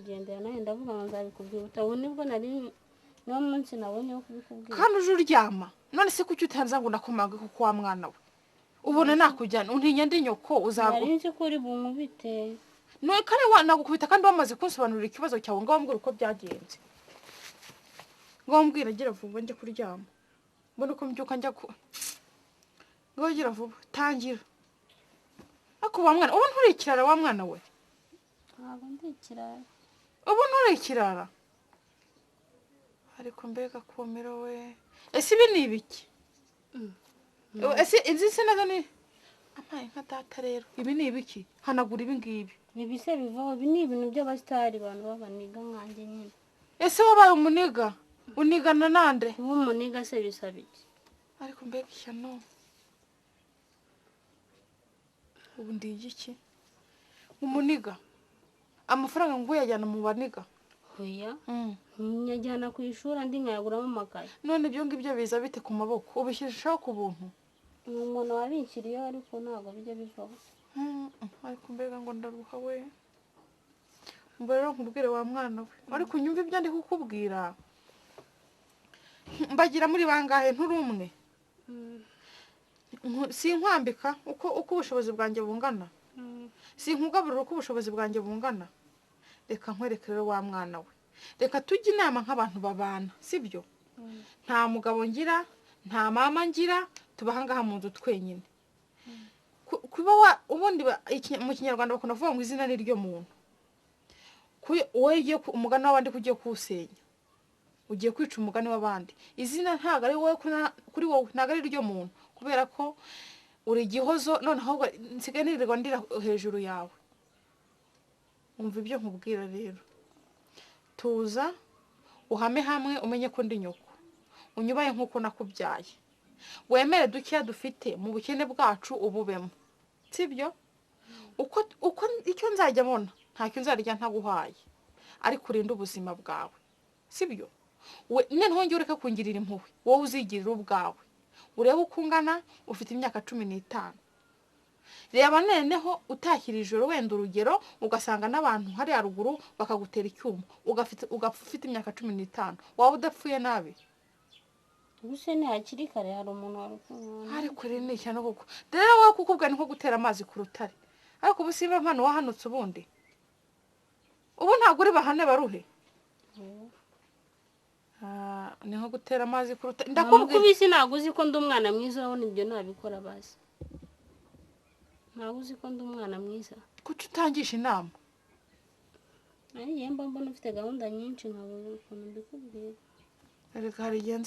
ndigendera nawe ndavuga ngo nzabikubwira utabona nibwo nari no munsi nabonye wo kubikubwira kandi uje uryama none se kuki utanza ngo nakomaga kuko wa mwana we ubona nakujyana untinya ndi nyoko uzago nari nzi ko uri bumubite no kare nagukubita kandi wamaze kunsobanurira ikibazo cyawe ngo wambwira uko byagenze ngo wambwira gira vuba njye kuryama mbona uko mbyuka njya ku ngo gira vuba tangira ako wa mwana ubu nturi ikirara wa mwana we ntabwo ndi ikirara ubu nturi ikirara ariko mbega komera we ese ibi ni ibiki ese inzi se nazo ni amaye nka data rero ibi ni ibiki hanagura ibi ngibi nibise bivaho ibi ni ibintu by'abasitari abantu babaniga nkanjye nyine ese wabaye umuniga unigana nande ubu umuniga se bisaba iki ariko mbega ishyano ubu ndi iki umuniga amafaranga ngo yajyana mu baniga hoya nyajyana ku ishuri andi nkayaguramo amakaye none ibyo ngibyo biza bite ku maboko ubishyirishaho ku buntu umuntu wabinshyiriyeho ariko ntabwo bijya bivaho ariko mbega ngo ndaruha we mba rero nkubwire wa mwana we ariko unyumva ibyo ndi kukubwira mbagira muri bangahe nturi umwe sinkwambika uko ubushobozi bwanjye bungana sinkugaburira uko ubushobozi bwanjye bungana reka nkwereke rero wa mwana we reka tujye inama nk'abantu babana sibyo nta mugabo ngira nta mama ngira tubahangaha mu nzu twenyine kuba ubundi mu kinyarwanda bakunda kuvuga ngo izina ni ryo muntu wowe ugiye umugani w'abandi ko ugiye kuwusenya ugiye kwica umugani w'abandi izina ntabwo ari wowe kuri wowe ntabwo ari ryo muntu kubera ko uri igihozo none ahubwo nsigaye nirirwa ndira hejuru yawe umva ibyo nkubwira rero tuza uhame hamwe umenye ko ndi nyoko unyubaye nk'uko nakubyaye wemere dukeya dufite mu bukene bwacu ububemo sibyo uko icyo nzajya mbona ntacyo nzarya ntaguhaye ariko urinde ubuzima bwawe sibyo noneho njye ureka kungirira impuhwe wowe uzigirira ubwawe urebe uko ungana ufite imyaka 15 reba noneho utakira ijoro wenda urugero ugasanga n'abantu hari haruguru bakagutera icyuma ugapfa ufite imyaka 15 waba udapfuye nabi ubuse ni hakiri kare hari umuntu warukumwana ariko rero ni cyane koko rero wowe kukubwa ni nko gutera amazi ku rutare ariko ubusimba mpano wahanutse ubundi ubu ntabwo uri bahane baruhe ni nko gutera amazi ku rutare ndakubwira kubisi ntabwo uzi ko ndi umwana mwiza urabona ibyo nabikora bazi ntabwo uzi ko ndi umwana mwiza kuki utangisha inama ariye mbona ufite gahunda nyinshi nkabona ukuntu mbikubwira reka hari igihe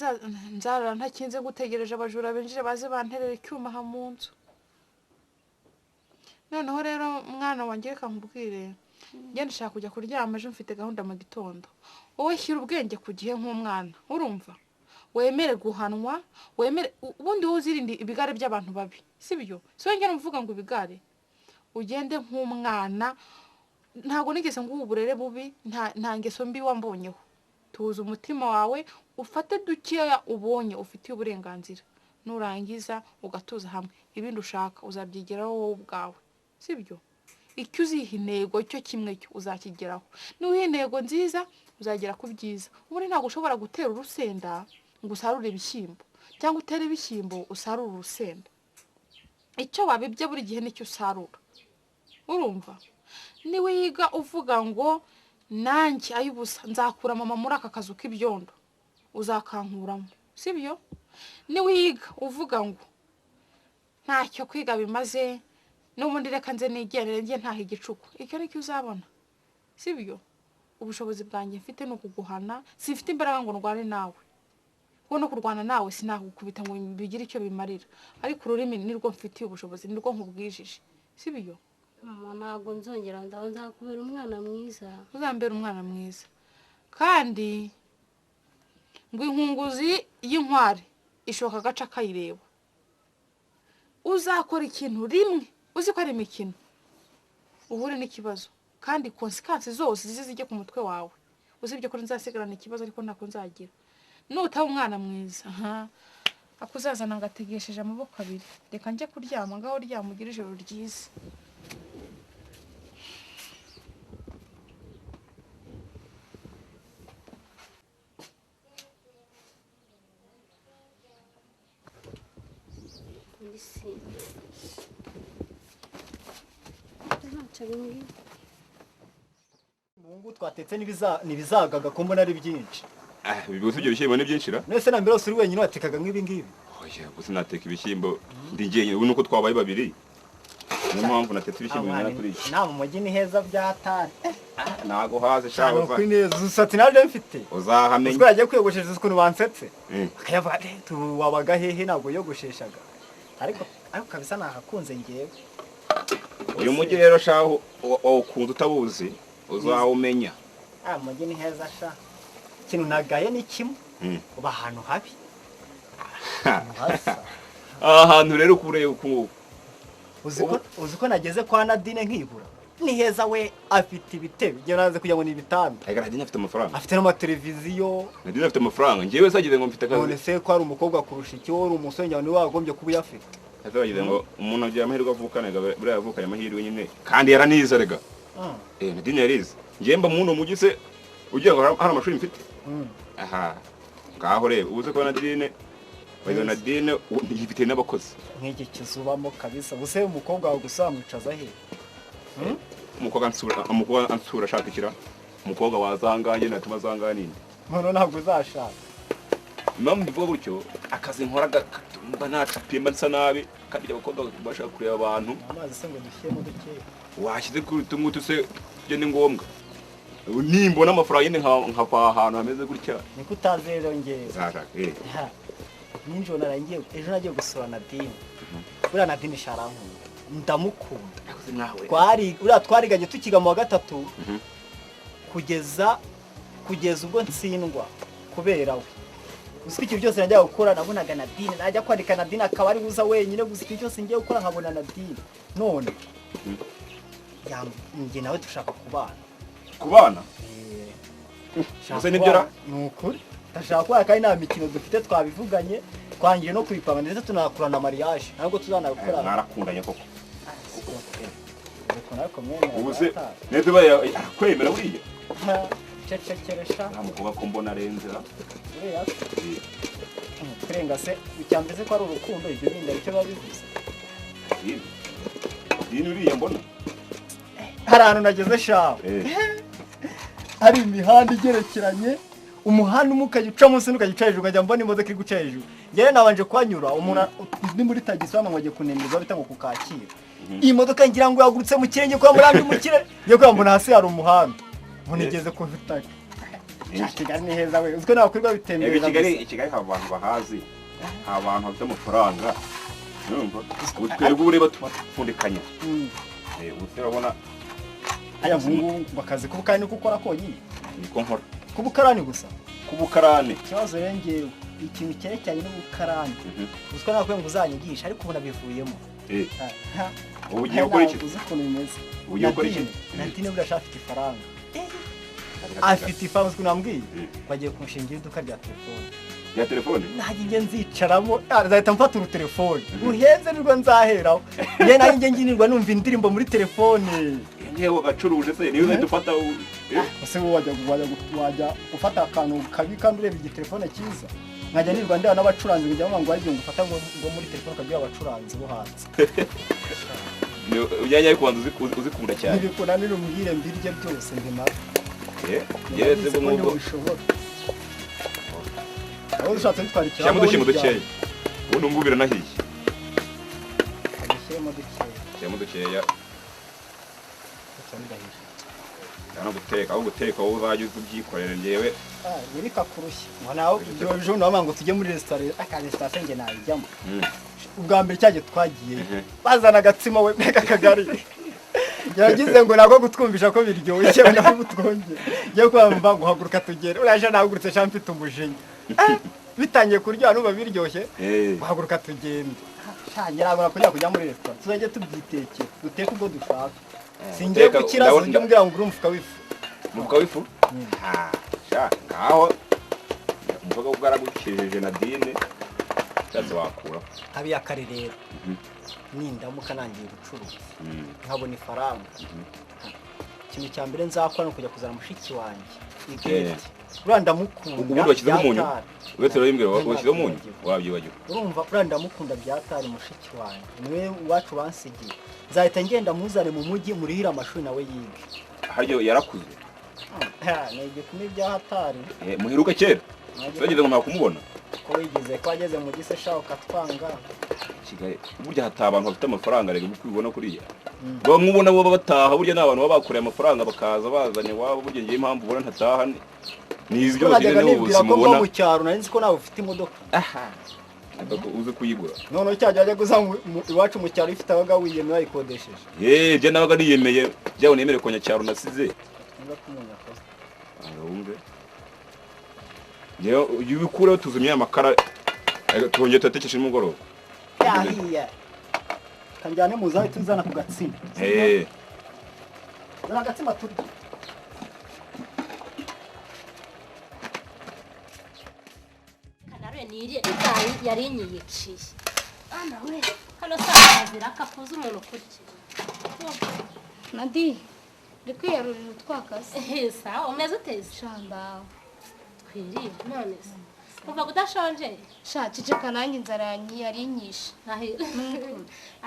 nzarara ntakinze gutegereje abajura binjire baze banterera icyuma ha mu nzu noneho rero mwana wanjye reka nkubwire njye ndashaka kujya kuryama ejo mfite gahunda mu gitondo wowe shyira ubwenge ku gihe nk'umwana urumva wemere guhanwa wemere ubundi wowe uzirinde ibigare by'abantu babi sibyo so njye mvuga ngo ibigare ugende nk'umwana ntago nigeze ngo uburere bubi nta ngeso mbi wambonyeho tuza umutima wawe ufate dukeya ubonye ufitiye uburenganzira nurangiza ugatuza hamwe ibindi ushaka uzabyigeraho wowe ubwawe sibyo icyo uziha intego cyo kimwe cyo uzakigeraho nuwiha intego nziza uzagera ku byiza ubundi ntabwo ushobora gutera urusenda ngo usarure ibishyimbo cyangwa utere ibishyimbo usarure urusenda icyo wabibye buri gihe nicyo usarura urumva niwe yiga uvuga ngo nanjye ayubusa nzakura mama muri aka kazu k'ibyondo uzakankuramo sibyo niwe yiga uvuga ngo ntacyo kwiga bimaze n'ubundi reka nze nigendere njye ntaha igicuku icyo nicyo uzabona sibyo ubushobozi bwanjye mfite no kuguhana sifite imbaraga ngo ndwane nawe kuko no kurwana nawe sinakukubita ngo bigire icyo bimarira ariko ururimi nirwo mfitiye ubushobozi nirwo nkubwijije sibyo ntabwo nzongera nzakubera umwana mwiza uzambera umwana mwiza kandi ngo inkunguzi y'inkware ishoka agaca kayireba uzakora ikintu rimwe uzi ko ari imikino uhure n'ikibazo kandi konsekansi zose zizijye ku mutwe wawe uzibye ko nzasigarana ikibazo ariko ntako nzagira nutaba umwana mwiza akuzazana ngategesheje amaboko abiri reka njye kuryama ngaho ryama ugira ijoro ryiza ibishyimbo ntacyo bimbwiye. Ubu twatetse n'ibizagaga ko mbona ari byinshi. Bibuze ibyo bishyimbo ni byinshi ra? Nese na mbere uri wenyine watekaga nk'ibi ngibi. Oya, gusa nateka ibishyimbo ndi jyenyine, ubu nuko twabaye babiri. Niyo mpamvu natetse ibishyimbo bingana kuri iki. Nta mu mujyi ni heza byatari. Nago haze shaho va. Kuri neza usati naje mfite. Uzahamenye. Ubwo yagiye kwiyogoshesha ukuntu bansetse. Akayavuga ati wabaga hehe ntabwo yogosheshaga. Ariko kabisa nahakunze ngewe. Uyu mujyi rero shaho wawukunze utabuzi uzawumenya. Mujyi ni heza sha. Ikintu nagaye ni kimwe. Uba ahantu habi. Ahantu rero kureye ukungu. Uziko nageze kwa Nadine nkibura. Ni heza we afite ibitebe. Ngiye naze kujya ngo ni ibitanda. Ega Nadine afite amafaranga. Afite n'amateleviziyo. Nadine afite amafaranga. Ngiye sagize ngo mfite akazi. None se ko ari umukobwa kurusha iki wori umusore njye wagombye kuba yafite. Azagize ngo umuntu agiye amahirwe avukana buriya yavukanye amahirwe nyine. Kandi yaranize rega. Nadine yarize. Ngiye mba muno mugise ugiye ngo hari amashuri mfite. Aha. Ngaho reba ubuze ko Nadine Bayo Nadine yifite n'abakozi. Nk'iki kizubamo kabisa. Buse umukobwa wawe gusamwicaza he? Umukobwa ansura ashaka ikira. Umukobwa wazanganye natuma zanganinde. None ntabwo uzashaka. Impamvu mbivuga gutyo akazi nkora gatumba nacapiye mbansa nabi kandi abakobwa bashaka kureba abantu. Amazi se ngo dushyemo duke. Washyize kuri tumutu se byo ni ngombwa. Nimbona amafaranga yine nkava ahantu hameze gutya. Niko utazi rero ngewe. Zashaka Ninjo narangiye ejo nagiye gusura Nadine. Uriya Nadine sharankunda. Ndamukunda. Yakoze nawe. Twariganye tukiga mu wa gatatu. Kugeza ubwo ntsindwa kubera we. Gusa iki byose najya gukora nabonaga Nadine, najya kwandika Nadine akaba ari buza wenyine gusa iki cyose ngiye gukora nkabona Nadine. None nge nawe dushaka kubana. Kubana? Gusa nibyo ra? Nukuri. Tashaka kwa kandi nta mikino dufite twabivuganye twangiye no kwipanga ndetse tunakurana mariage ntabwo tuzanabikora. Narakundanye koko. Ariko nako mwene. Ubuse neze baya kwemera buriya. Cecekeresha. Namukuba ko mbona arenzera. Uriya. Kurenga se icyambeze ko ari urukundo ibyo binda icyo babivuze. Dini uriya mbona. Hari ahantu nageze shaho. Hari imihanda igerekeranye. Umuhanda umukajya uca munsi n'ukajya hejuru ukajya mbona imodoka iri guca hejuru. Ngewe nabanje kwanyura umuntu ni muri tagisi bamwe kunemereza bita ngo kukakira. Iyi modoka ngira ngo yagurutse mu kirenge kwa murambi mu kirere. Ngiye kwambona hasi hari umuhanda. Munigeze ku bitaka. Kigali ni heza we. Uziko nakwirwa bitembereza. Kigali haba abantu bahazi. Abantu bafite amafaranga. Numva twebwe ureba tupfundikanya. Urabona aya mungu bakazi kubukani gukora konyine. Niko nkora. Kubukarani gusa. Kubukarani. Kibazo rengewe ikintu cyerekeranye n'ubukarani. Uziko nakwe ngo uzanyigisha ariko ubona bivuyemo. Ubu ugiye gukora iki? Uzikuntu bimeze. Ugiye gukora iki? Nadine burashaka afite ifaranga. Afite ifaranga uziko nambwiye. Bagiye kunshingira iduka rya telefone. Ya telefone? Ntajye nzicaramo azahita mfata urutelefone. Uhenze nirwo nzaheraho. Nge nanjye nginirwa numva indirimbo muri telefone. Yewe gacuruje se niyo uzahita ufata ese wajya ufata akantu kabi kandi ureba igitelefone cyiza. Nkajya nirwa ndeba n'abacuranzi kugira ngo aribyo ngufata ngo muri telefone kagira abacuranzi bo hanze. Ujyanye kubanza uzikunda cyane. Nibikora niri umubwire mbirye byose ndimara. Geretse bo ngo bishobora. Aho ushatse twari cyangwa dushyimo dukeya. Ubu numvubira nahiye. Dushyimo dukeya. Cyangwa dukeya. Aho guteka wowe uzajya ubyikorera ngewe. Birika kurushya. Naho ejo nabanga ngo tujye muri restaurant akazi station nge nabijyamo. Ubwa mbere cyaje twagiye. Bazana agatsima we kagari. Yagize ngo nako gutwumvisha ko biryoshye naho butwonge. Ngiye kwamba guhaguruka tugere. Uraje nahagurutse chamfite umujinya. Bitangiye kurya nuba biryoshye. Guhaguruka tugende. Shangira ngo nakujya kujya muri restaurant. Tuzajye tubyitekera. Duteka ubwo dushaka. Singiye gukiraza njye mbwira ngo urumfuka wifu. Mufuka wifu? Sha ngaho mvuga ubwaragukijeje Nadine cyazo wakura. Abi yakare rero. Nindamuka nangiye gucuruza. Nkabona ifaranga. ikintu cya mbere nzakora ni ukujya kuzana mushiki wanjye igeti uriya ndamukunda ubundi washyizeho umunyu uretse rero imbere washyizeho umunyu wabyibagiwe urumva uriya ndamukunda byatari mushiki wanjye niwe iwacu bansigiye nzahita ngenda muzane mu mujyi murihira amashuri nawe yige haryo yarakuze ni igikumi byahatari muheruka kera bageze ngo ntakumubona ko wigeze ko ageze mu gise shaho katwanga Kigali burya hata abantu bafite amafaranga rege uko ubibona kuriya bamubona bo bataha burya n'abantu baba bakoreye amafaranga bakaza bazanye wabo burya ngiye impamvu ubona ntataha ni ibyo byose ni ubuzima mu cyaro nari nzi ko nawe ufite imodoka uze kuyigura none cyajya ajya guza iwacu mu cyaro ifite abaga wiyemeye ayikodesheje je nabaga niyemeye byaho nemere ko nyacyaro nasize niba kumunya kosa wumve Yo yubikureho tuzumye amakara twongeye tutekesha nimugoroba yahiye kanjyane muzaho tuzana ku gatsima zana gatsima turi kanare niriye yari inyiyiciye nawe hano sakazira kapuza umuntu kurya Nadi kwiyarurira utwakaze sawa umeze uteze shanda twiriye none se umva kudashonje sha ciceka nanjye inzara yari inyishe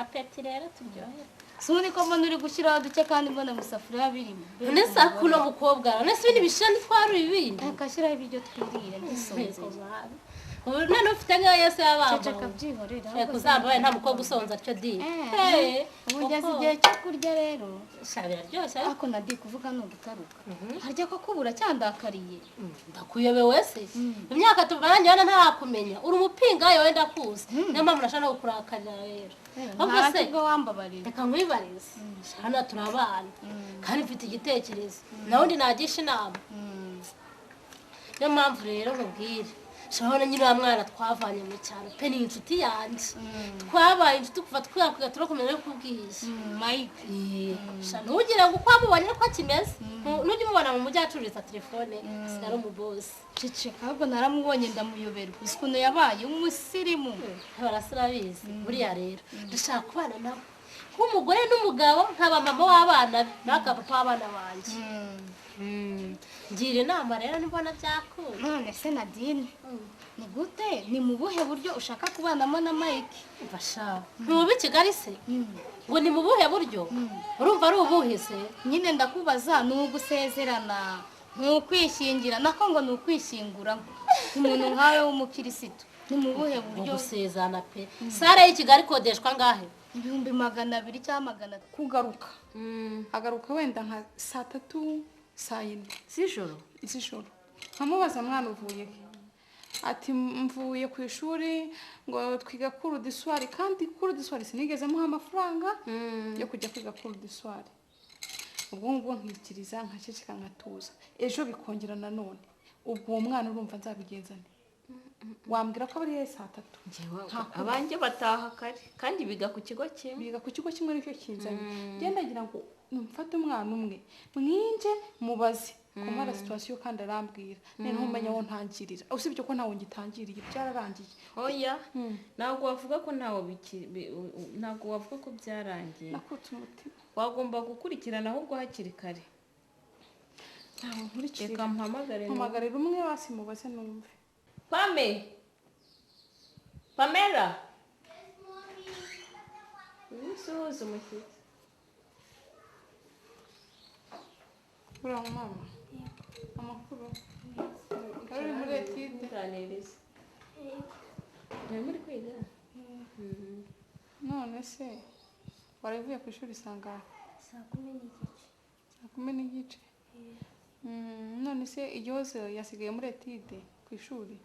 apeti rero turyohe suri ko mbona uri gushyiraho duke kandi mbona mu safuriya birimo none se kuno mukobwa none se ibindi bishira ntitwara ibindi akashyiraho ibiryo twirire ndisonze ubu none ufite nka yese y'abana ciceka byihorera kuzambaye nta mukobwa usonza atyo di ubu ngeze igihe cyo kurya rero shabira ryose ariko Nadi kuvuga ni ugutaruka harya ko kubura cyandakariye ndakuyobe wese imyaka tuvananye wana ntarakumenya uri umupinga yowe ndakuzi niyo mpamvu nashaka no kukurakarira rero ahubwo se ubwo wambabarira reka nkwibarize hano turabana kandi mfite igitekerezo nawe ndi nagisha inama niyo mpamvu rero nkubwire shabona nyiri wa mwana twavanye mu cyaro pe ni inshuti yanjye twabaye inshuti kuva twakwiga turakumenya ko kubwiye Mike ntugire ngo uko wamubonye ko kimeze nujya umubona mu mujyi acururiza telefone sigara umubosi ciceka ahubwo naramubonye ndamuyoberwa uzi ukuntu yabaye umusirimu barasirabizi buriya rero dushaka kubana nabo nk'umugore n'umugabo nkaba mama w'abana be n'akapapa w'abana banjye ngira inama rero nibona byakunda none se Nadine ni gute ni mu buhe buryo ushaka kubanamo na Mike basha ntubi Kigali se ngo ni mu buhe buryo urumva ari ubuhe se nyine ndakubaza ni ugusezerana nk'ukwishingira nako ngo ni ukwishyingura umuntu nkawe w'umukirisitu ni mu buhe buryo gusezerana pe sare y'i Kigali kodeshwa ngahe 200 cyangwa 300 kugaruka agaruka wenda nka 3:00 4:00 z'ijoro nkamubaza mwana uvuye ati mvuye ku ishuri ngo twiga kuru diswari kandi kuru diswari sinigeze muha amafaranga yo kujya kwiga kuru diswari ubwo ngubwo nkikiriza nkaceceka nkatuza ejo bikongera nanone ubwo uwo mwana urumva nzabigenzane wambwira ko ari 3:00 abanjye bataha kare kandi biga ku kigo kimwe nicyo kinzanye genda ngira ngo mfate umwana umwe mwinje mubaze kumara situation kandi arambwira nene ntumenya aho ntangirira usibye ko ntawo ngitangiriye byararangiye oya ntabwo wavuga ko ntabwo wavuga ko byarangiye nakutse umutima wagomba gukurikirana ahubwo hakiri kare ntawo nkurikira reka mpamagarira umwe wasi mubaze numve Pamela Suhuza umushyitsi ura mama amakuru kari muri etide nganiriza muri kwiga none se waravuye ku ishuri sanga 10:10 none se igihoze yasigaye muri etide ku ishuri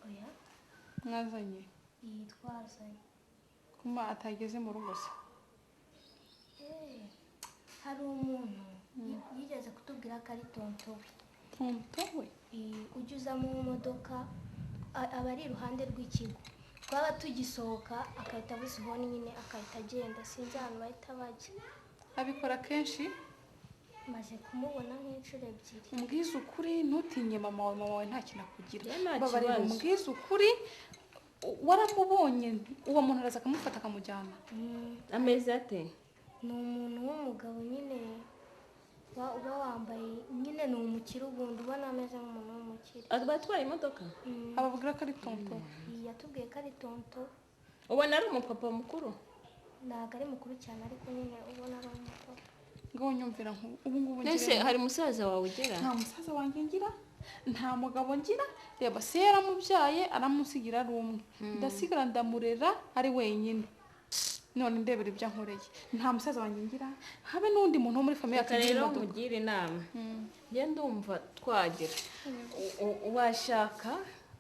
oya mwazanye yitwazanye kuma atageze mu rugo se hari umuntu yigeze kutubwira ko ari tonto we ujya uza mu modoka aba ari iruhande rw'ikigo twaba tugisohoka akahita abuzibona nyine akahita agenda sinzi ahantu bahita bajya abikora kenshi maze kumubona nk'inshuro ebyiri umbwiza ukuri ntutinye mama wawe nta kintu akugira nta babarira kibazo. umbwiza ukuri waramubonye uwo muntu araza akamufata akamujyana amezi ate ni umuntu w'umugabo nyine uba wambaye nyine ni umukire ubundi ubona ameze nk'umuntu w'umukire. batwaye imodoka ababwira ko ari tonto. Yatubwiye ko ari tonto. ubona ari umupapa mukuru? Ntabwo ari mukuru cyane ariko nyine ubona ari umupapa. ngo nyumvira ubu ngubu ese hari musaza wawe ugera? nta musaza wanjye ngira, nta mugabo ngira. Reba se yaramubyaye aramusigira ari umwe, ndasigara ndamurera ari wenyine. None ndebera ibyo ankoreye. Nta musaza wanjye ngira, habe n'undi muntu wo muri famiye akagira imodoka. Mugire inama. Njye ndumva twagira washaka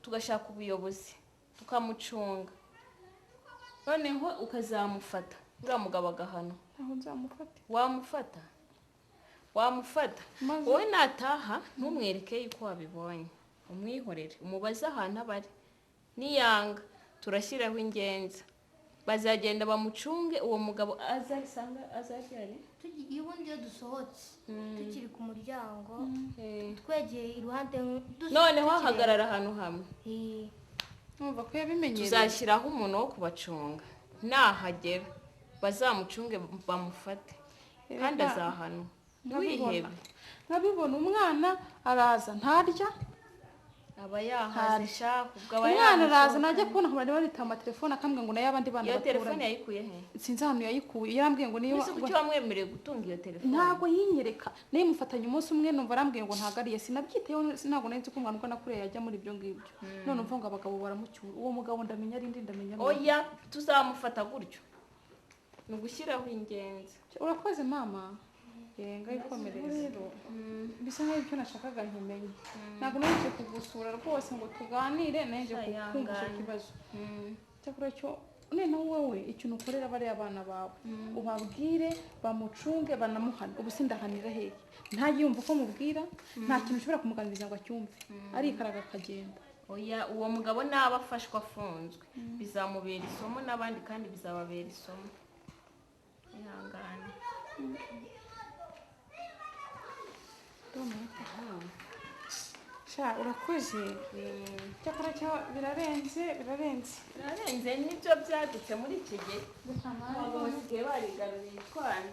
tugashaka ubuyobozi tukamucunga, noneho ukazamufata uriya mugabo agahano. Ntaho nzamufata. Wamufata wowe nataha ntumwereke yuko wabibonye, umwihorere, umubaze ahantu aba ari. Niyanga turashyiraho ingenza, bazagenda bamucunge. Uwo mugabo azasanga azabyare. Iyo ubundi iyo dusohotse tukiri ku muryango twegeye iruhande noneho hahagarara ahantu hamwe. Numva ko yabimenyereye. Tuzashyiraho umuntu wo kubacunga, nahagera bazamucunge bamufate kandi azahanwa. Nkabibona umwana araza ntarya, aba yahaze shaka ubwo aba umwana araza najya kubona nkabari barita amatelefone akambwira ngo nayo abandi bana iyo telefone yayikuye he? Sinzi ahantu yayikuye, yarambwiye ngo niyo ese kuki wamwemereye gutunga iyo telefone? ntabwo yinyereka, nayo mufatanye umunsi umwe numva arambwiye ngo ntabwo ariye, sinabyiteho, ntabwo nari nzi ko umwana uko nakuriye yajya muri ibyo ngibyo. None umva ngo abagabo baramucyura, uwo mugabo ndamenya ari ndi, ndamenya oya tuzamufata gutyo, ni ugushyiraho ingenzi. Urakoze mama. Yenga ikomereze. Bisa nkaho ibyo nashakaga nkimenye. Ntabwo naje kugusura rwose ngo tuganire, naje kukumvisha ikibazo. Cyakora cyo none wowe ikintu ukorera bari abana bawe, ubabwire bamucunge banamuhana. Ubu sindahanira hehe? Ntagiyumva ko mubwira, nta kintu ushobora kumuganiriza ngo acyumve. Ari ikaraga kagenda. Oya uwo mugabo naba afashwe afunzwe bizamubera isomo n'abandi kandi bizababera isomo. Ihangane. Sha urakoze. Cyakora cyo birarenze nibyo byadutse muri iki gihe. Abo basigaye barigaruriye itwana.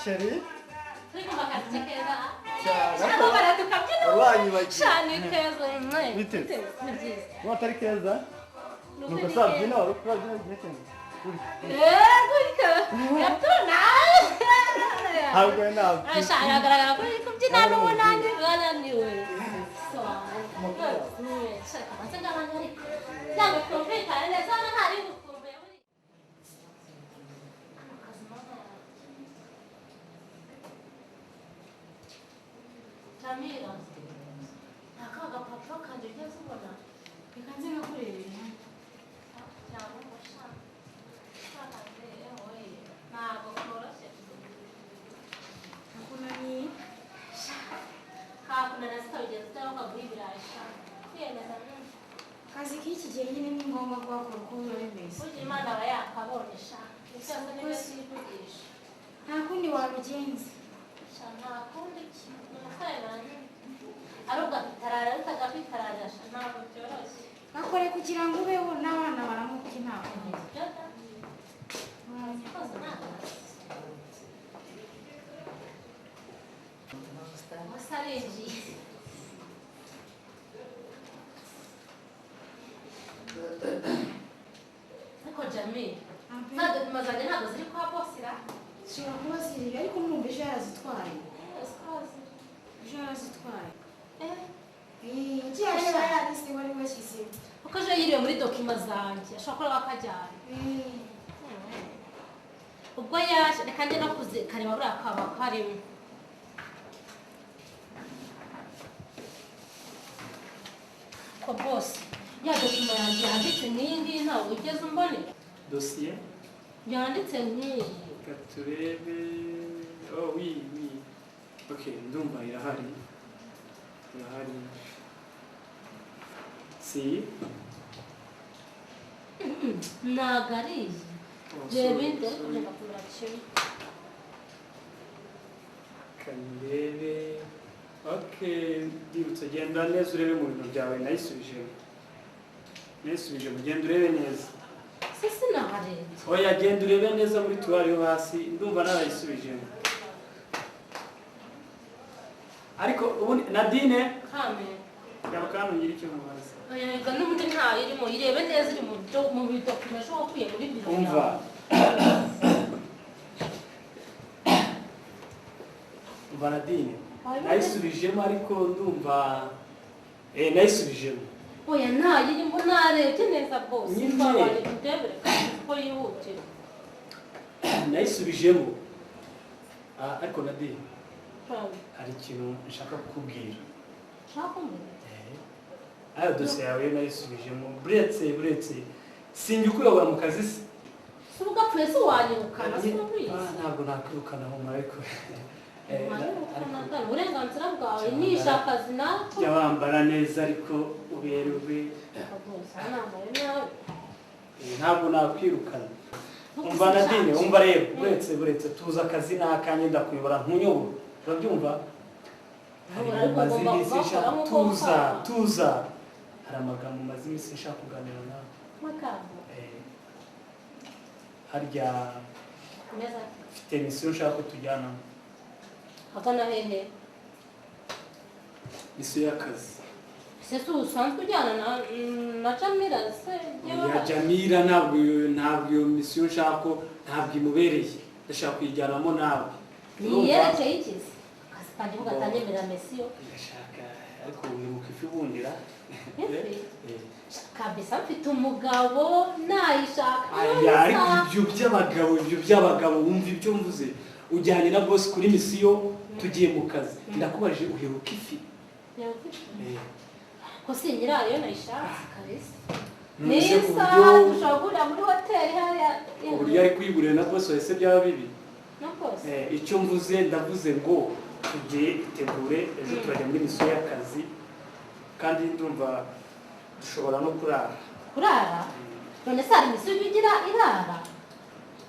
sheri turi kumva akazi keza cyane cyangwa baratukabyina urwanyibagiye cyane keza Bite? ni byiza uba atari keza nuko sabyina wari urabyina igihe cyane gutya yatuna ntabwo ntabwo biragaragara ko uri kubyina n'ubu nanjye birananiwe cyangwa twumvikane neza hano ntari gukumbuye buri Jamila aka gapapuro kanjye ugeze ubona reka nze nakurebera cyangwa umushaka ntabwo koroshye nakunaniye hakunana zikabigeza cyangwa ukagura ibirayi kwiyemeza akazi k'iki gihe nyine ni ngombwa kuhakora uko biba bimeze burya imana aba yakabonye sha isi yose nibyo tuyivugisha nta kundi wabigenza sha nta kundi umusore nanjye ari ugafitarara utagafitarara sha ntabwo byoroshye bakore kugira ngo ubeho n'abana baramuke nta kundi byo da kose nta kazi wasa arinjiye ariko Jamil za dokima zanjye ntabwo ziri kwa bosira zishobora kuba ziriyo ariko mwumva ejo yarazitwaye ejo yarazitwaye ugiye areba yanditse wari washyizeho kuko ejo yiriwe muri dokima zanjye ashobora kuba akajyana ubwo yaje reka njye no kuzikareba buriya kaba karimo ko bose ya dokima yanjye yanditse nk'iyi ngiyi ntawe ugeze umbonera dosiye yanditse nk'iyi reka turebe oh oui oui ok ndumva irahari si ntabwo ari iyi oh, reba sorry, indi sorry. reka kumera kimwe kanirebe ok ndibutse genda neza urebe mu bintu byawe nayisubijemo genda urebe neza se sinaharebye oya genda urebe neza muri tuwari yo hasi ndumva narayisubijemo ariko ubundi Nadine kame yaba kandi ugira icyo mubaza oya n'ubundi ntayo irimo irebe neza iri mu bidokima ejo wakuye muri biro umva umva Nadine nayisubijemo ariko ndumva nayisubijemo oya ntayo irimo narebye neza rwose Nyine. twabaye kudebere kandi ko yihutira nayisubijemo ariko Nadine Kame, hari ikintu nshaka kukubwira nshaka umuntu ayo dosiye yawe yo nayisubijemo buretse sinjye ukuyobora mu kazi se si ugapfuye se wanyirukana si ubizi ntabwo nakwirukana mu ariko wanyirukana uburenganzira bwawe nishe akazi nako jya wambara neza ariko uberewe rwose nambaye nawe ntabwo nakwirukana umva Nadine umva rero buretse tuza akazi n'akanya ndakuyobora ntunyobora urabyumva hari amaze iminsi nshaka tuza hari amagambo maze iminsi nshaka kuganira nawe magambo harya meza mfite misiyo nshaka ko tujyanamo hagana hehe misiyo y'akazi se si usanzwe ujyana na Jamila se ya Jamila ntabwo iyo misiyo nshaka ko ntabwo imubereye ndashaka kuyijyanamo nawe niyerekeye ikizi akazi kanjye mugatanyemera mesiyo ndashaka ariko wibuka ifi bundira kabisa mfite umugabo nayishaka ariko ibyo by'abagabo wumva ibyo mvuze ujyanye na boss kuri misiyo tugiye mu kazi ndakubajije uheruka ifi ko si nyirayo nayishatse kabisa Nonese ku nisa buryo- dushobora guhurira muri hoteli hariya uburyo ari kuyigurira na boss wese byaba bibi na kose icyo mvuze ndavuze ngo tugiye itegure ejo turajya muri misiyo y'akazi kandi ndumva dushobora no kurara kurara none se hari imisiyo igira irara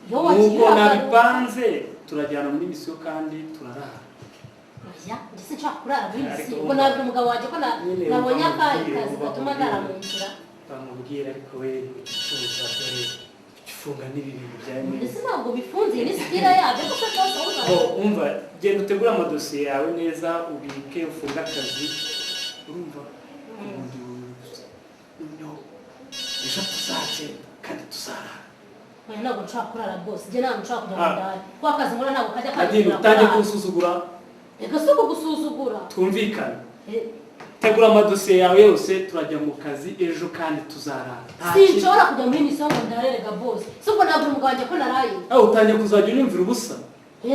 iyo nubwo wagiye nabipanze turajyana muri misiyo kandi turarara oya njye sinshaka kurara muri Ariko misiyo wumva- ubwo nabwira umugabo wanjye ko Nyine nabonye wumva akahe mubwire, kazi wumva gatuma mubwire. ndara mu nzira bamubwira ariko we ugicuruza dore funga n'ibintu byawe ndetse ntabwo bifunze ni sitira yabyo kuko cyose ngo umva genda utegure amadosiye yawe neza ubike ufunge akazi urumva ejo tuzagenda kandi tuzarara oya ntabwo nshaka kurara rwose njye ntabwo nshaka kujya mu ndaya kuko akazi nkora ntabwo kajya Nadine utangiye kunsuzugura reka si ukugusuzugura twumvikane tegura amadosiye yawe yose turajya mu kazi ejo kandi tuzarara sinshobora kujya muri misiyo ngo ndarerega bose si ubwo ntabwo umugabo wanjye ko naraye utangiye kuzajya unyumvira ubusa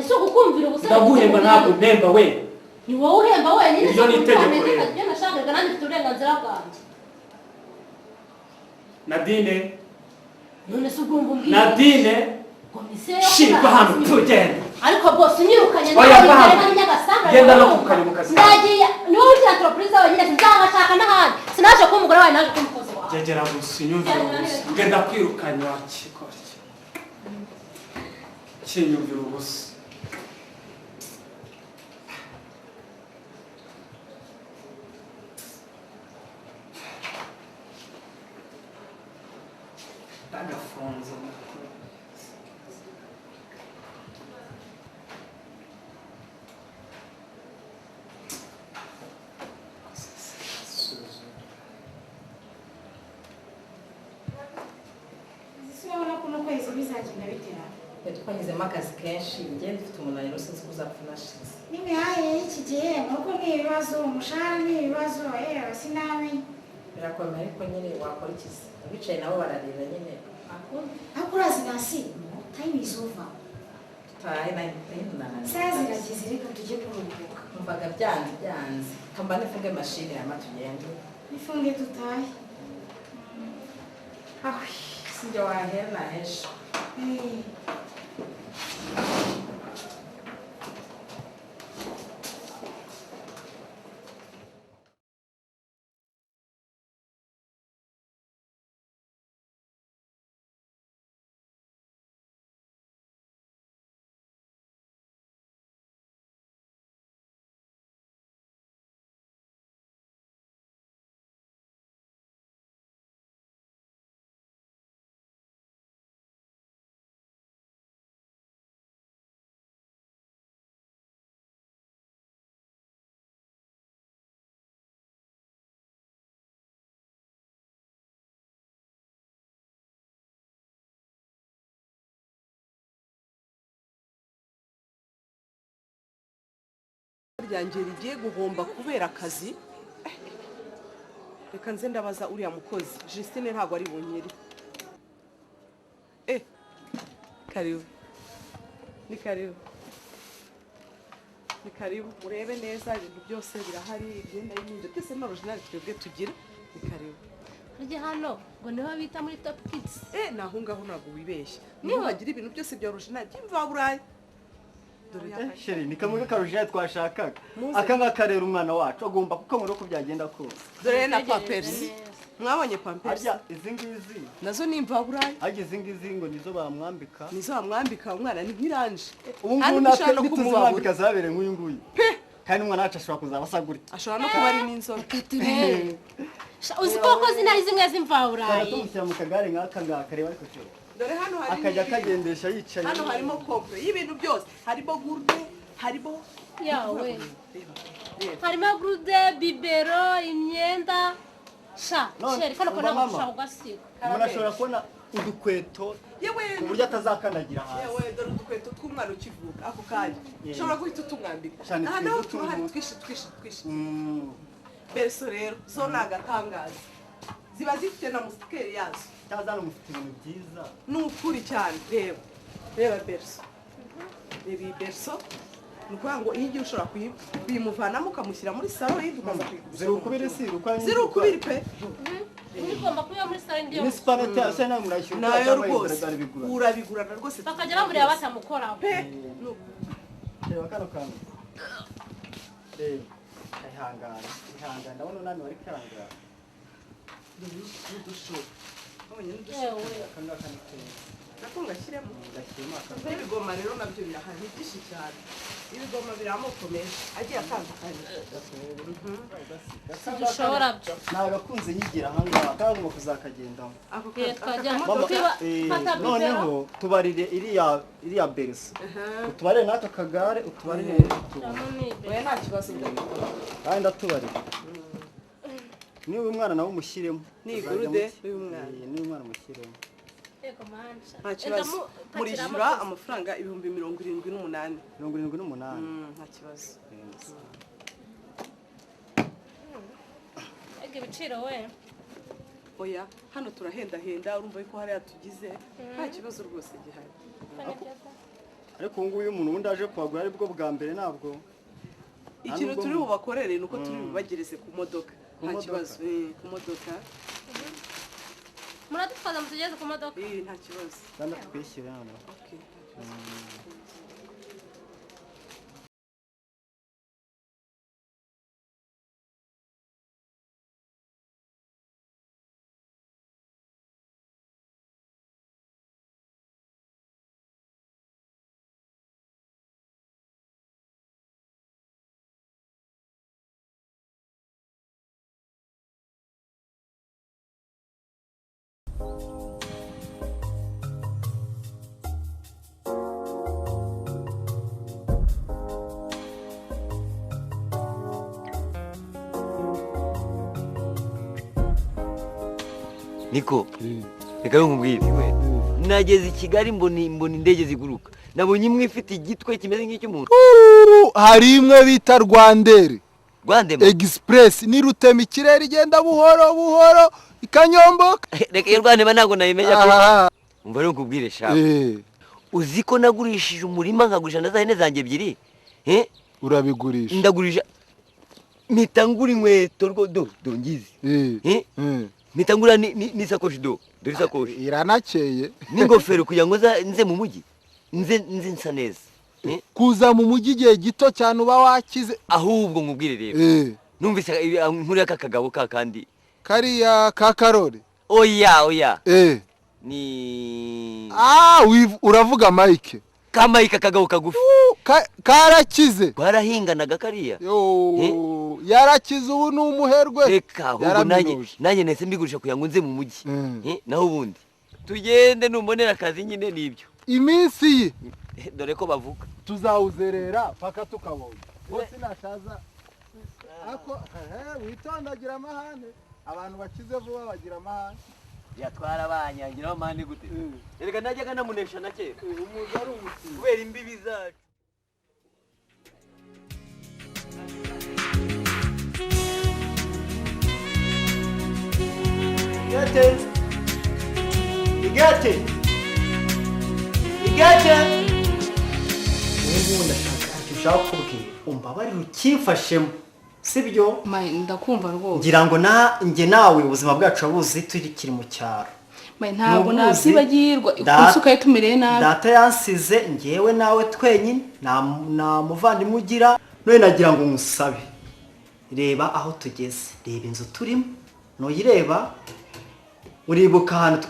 si ukukumvira ubusa ndaguhemba ntabwo mpemba we ni wowe uhemba wenyine Iryo ni itegeko rero. ibyo nashakaga nanjye mfite uburenganzira bwanjye Nadine none se ubwumva umbwira Nadine komisiyo yo shirwa hano tugenda ariko bose unyirukanye Oya, nawe baha. imbere n'agasanga Genda nakukanye mu kazi. ndagiye niwe ufite entreprise wenyine sinzabashaka n'ahandi sinaje kuba umugore wawe naje kuba umukozi wawe gegera gusa unyumvira ubusa ngenda kwirukanye wakikora kinyumvira ubusa ndagafunze urabona ko uno kwezi bizagenda bitera twanyuzemo akazi kenshi ngenda ufite umunaniro sinzi ko uzapfa unashize n'imihahire y'iki gihe nuko ni ibibazo umushahara ni ibibazo yewe sinamenye birakomeye ariko nyine wakora ikizi abicaye nabo bararira nyine ariko urazi nasi time is over tutahe nayinunanana isaha zirageze reka tujye kuruhuka numvaga byanze kamba nifunge mashini hama tugende nifunge dutahe sinjye wahera nahesha ryanjye rigiye guhomba kubera akazi reka nze ndabaza uriya mukozi Justine ntabwo ari bunyiri karibu ni karibu ni karibu murebe neza ibintu byose birahari igenda y'inzu byose na original twebwe tugira ni karibu harya hano ngo niho bita muri top kids naho ngaho ntabwo wibeshya niho bagira ibintu byose bya original by'imvaburayi sheri ni kamwe k'akarujya twashakaga aka ngaka rero umwana wacu agomba kukamura uko byagenda kose dore na pampers mwabonye pampers harya izi ngizi nazo ni imvaburayi harya izi ngizi ngo nizo bamwambika umwana ni nk'iranje ubu ngubu natwe ntituzamwambika zabereye nk'uyu nguyu kandi umwana wacu ashobora kuzaba asa gutya ashobora no kuba ari n'inzobe uzi koko zinari zimwe z'imvaburayi tumushyira mu kagare nk'aka ngaka reba ariko sheri dore hano hari akajya kagendesha yicaye hano harimo komple y'ibintu byose harimo gourde harimo yawe harimo gurude bibero imyenda sheri kano ko ntabwo ushaka ugasiga umuntu ashobora kubona udukweto ku buryo atazakandagira hasi yewe dore udukweto tw'umwana ukivuka ako kanya ushobora guhita utumwambika aha naho turahari twinshi beso rero zo ni agatangaza ziba zifite na musikeri yazo cyangwa hano mufite ibintu byiza ni ukuri cyane reba beso reba iyi beso ni ukuvuga ngo iyo ugiye ushobora kuyimuvanamo ukamushyira muri salo yindi ukaza kuyigurisha ziri ukubiri pe ugomba kuba muri salo ndiyo ni supanete yose nawe murayishyura nayo rwose urabigurana rwose bakajya bamureba batamukoraho pe reba kano kantu reba ihangana ndabona unani wari karangara n'udushobo aka ngaka ni keza nako ngashyiremo n'ibigoma rero nabyo birahari ni byinshi cyane ibigoma biri amoko menshi agiye atandukanye dushobora byo nagakunze yigira ahangaha kagomba kuzakagendamo noneho tubarire iriya berisi utubarire n'aka kagare utubarire oya nta kibazo kandi ndatubarire niba umwana nawe umushyiremo nigurude uyu mwana umushyiremo nta kibazo murishyura amafaranga 78,000 nta kibazo ibiciro we oya hano turahendahenda urumva ko hariya tugize nta kibazo rwose gihari ariko ubu ngubu iyo umuntu wundi aje kuhagura aribwo bwa mbere ntabwo ikintu turi bubakorere ni uko turi bubagereze ku modoka nta kibazo ku modoka muradutwaza mutugeze ku modoka nta kibazo kandi twishyure hano Niko reka nkubwire nageze I Kigali mbona indege ziguruka nabonye imwe ifite igitwe kimeze nk'icy'umuntu hari imwe bita Rwandere Express ni rutema ikirere igenda buhoro ikanyomboka reka iyo Rwandema ntago nayimenya ko umva rero nkubwire sha uzi ko nagurishije umurima nkagurisha na za hene zanjye ebyiri urabigurisha ndagurisha mitangura inkweto do ngizi mitangura ni sakoshi dore sakoshi iranakeye n'ingofero kugira ngo nze mu mujyi nze nsa neza kuza mu mujyi igihe gito cyane uba wakize ahubwo nkubwire rero numvise nkuri aka kagabo ka kandi kariya ka Karore oya ni uravuga Mike ka Mike kagabo kagufi karakize barahinganaga kariya yarakize ubu ni umuherwe reka ahubwo nanjye nese mbigurisha kugira ngo nze mu mujyi naho ubundi tugende numbonera akazi nyine nibyo iminsi ye dore ko bavuga tuzawuzerera paka tukabonye bose nashaza ako witondagira amahane abantu bakize vuba bagira amahane yatwara abanyangira amahane gute reka najyaga namunesha na kera umuzi ari umuti kubera imbibi zacu igate ubu ndashaka ushaka kubwira umbabarira ukimfashemo sibyo ndakumva rwose ngira ngo njye nawe ubuzima bwacu abuzi turikiri mu cyaro ntabwo nabyibagirwa kuko ukaye tumereye nabi data yansize ngewe nawe twenyine nta muvandimwe ugira none nagira ngo ngusabe reba aho tugeze reba inzu turimo nuyireba uribuka ahantu